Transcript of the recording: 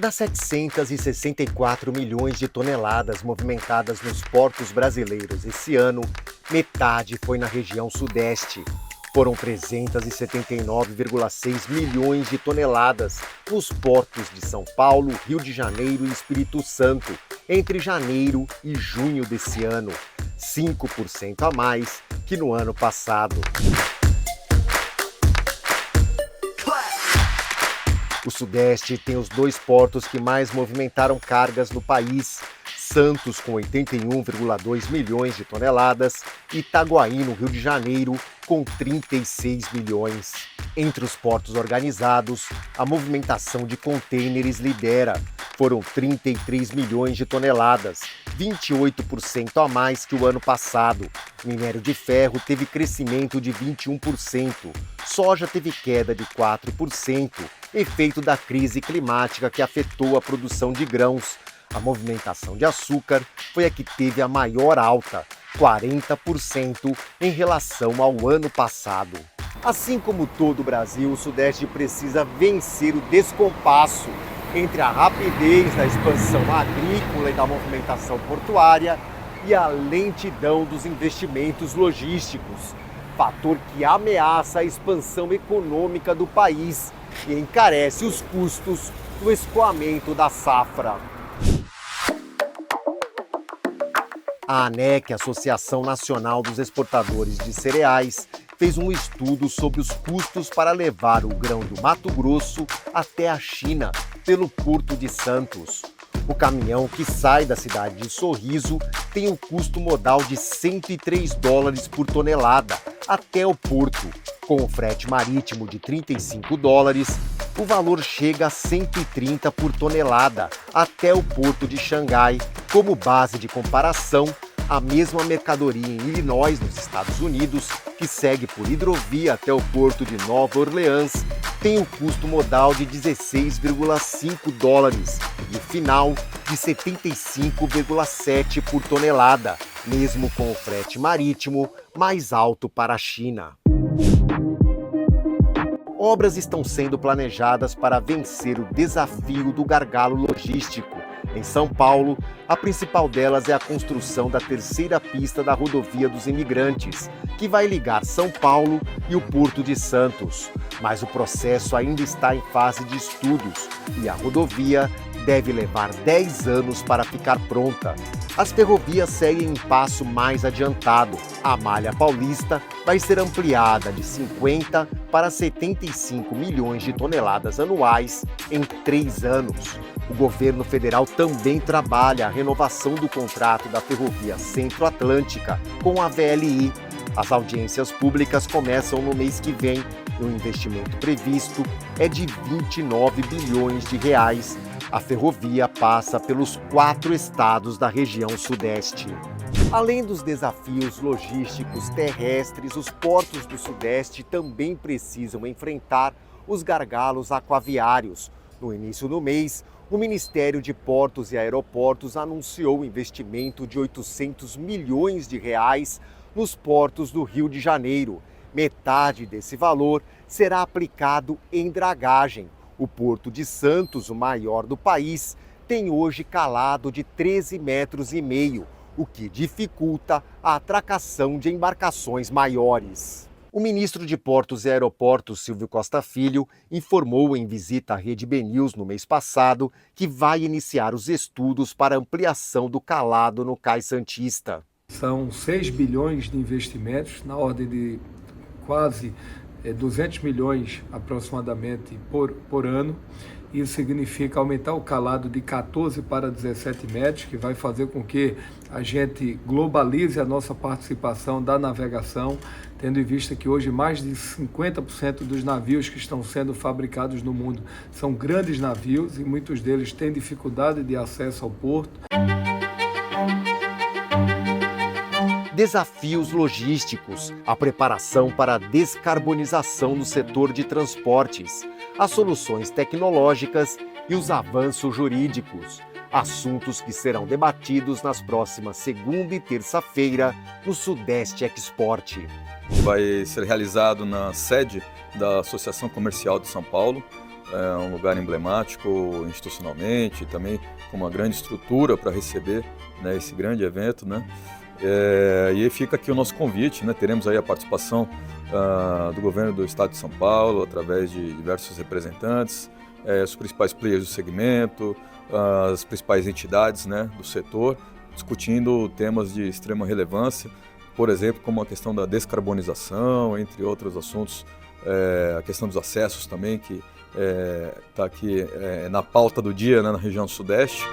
Das 764 milhões de toneladas movimentadas nos portos brasileiros esse ano, metade foi na região sudeste. Foram 379,6 milhões de toneladas nos portos de São Paulo, Rio de Janeiro e Espírito Santo, entre janeiro e junho desse ano, 5% a mais que no ano passado. O Sudeste tem os dois portos que mais movimentaram cargas no país, Santos com 81,2 milhões de toneladas e Itaguaí, no Rio de Janeiro, com 36 milhões. Entre os portos organizados, a movimentação de contêineres lidera. Foram 33 milhões de toneladas, 28% a mais que o ano passado. Minério de ferro teve crescimento de 21%, soja teve queda de 4%, efeito da crise climática que afetou a produção de grãos. A movimentação de açúcar foi a que teve a maior alta, 40% em relação ao ano passado. Assim como todo o Brasil, o Sudeste precisa vencer o descompasso entre a rapidez da expansão agrícola e da movimentação portuária e a lentidão dos investimentos logísticos, fator que ameaça a expansão econômica do país e encarece os custos do escoamento da safra. A ANEC, Associação Nacional dos Exportadores de Cereais, fez um estudo sobre os custos para levar o grão do Mato Grosso até a China, pelo Porto de Santos. O caminhão que sai da cidade de Sorriso tem um custo modal de $103 por tonelada até o porto. Com o frete marítimo de $35, o valor chega a 130 por tonelada até o porto de Xangai. Como base de comparação, a mesma mercadoria em Illinois, nos Estados Unidos, que segue por hidrovia até o porto de Nova Orleans, tem um custo modal de $16,5 e o final de 75,7 por tonelada, mesmo com o frete marítimo mais alto para a China. Obras estão sendo planejadas para vencer o desafio do gargalo logístico. Em São Paulo, a principal delas é a construção da terceira pista da Rodovia dos Imigrantes, que vai ligar São Paulo e o Porto de Santos. Mas o processo ainda está em fase de estudos e a rodovia deve levar 10 anos para ficar pronta. As ferrovias seguem em passo mais adiantado. A malha paulista vai ser ampliada de 50 para 75 milhões de toneladas anuais em 3 anos. O governo federal também trabalha a renovação do contrato da Ferrovia Centro-Atlântica com a VLI. As audiências públicas começam no mês que vem e o investimento previsto é de 29 bilhões de reais. A ferrovia passa pelos 4 estados da região sudeste. Além dos desafios logísticos terrestres, os portos do Sudeste também precisam enfrentar os gargalos aquaviários. No início do mês, o Ministério de Portos e Aeroportos anunciou um investimento de 800 milhões de reais nos portos do Rio de Janeiro. Metade desse valor será aplicado em dragagem. O Porto de Santos, o maior do país, tem hoje calado de 13,5 metros, o que dificulta a atracação de embarcações maiores. O ministro de Portos e Aeroportos, Silvio Costa Filho, informou em visita à Rede BNews no mês passado que vai iniciar os estudos para ampliação do calado no Cais Santista. São 6 bilhões de investimentos, na ordem de quase 200 milhões aproximadamente por ano. Isso significa aumentar o calado de 14 para 17 metros, que vai fazer com que a gente globalize a nossa participação da navegação, tendo em vista que hoje mais de 50% dos navios que estão sendo fabricados no mundo são grandes navios e muitos deles têm dificuldade de acesso ao porto. Desafios logísticos, a preparação para a descarbonização no setor de transportes, as soluções tecnológicas e os avanços jurídicos. Assuntos que serão debatidos nas próximas segunda e terça-feira no Sudeste Export. Vai ser realizado na sede da Associação Comercial de São Paulo, é um lugar emblemático institucionalmente, também com uma grande estrutura para receber, né, esse grande evento, né? E aí fica aqui o nosso convite, né? Teremos aí a participação do governo do estado de São Paulo, através de diversos representantes, os principais players do segmento, as principais entidades, né, do setor, discutindo temas de extrema relevância, por exemplo, como a questão da descarbonização, entre outros assuntos, a questão dos acessos também, que está aqui na pauta do dia, né, na região do Sudeste.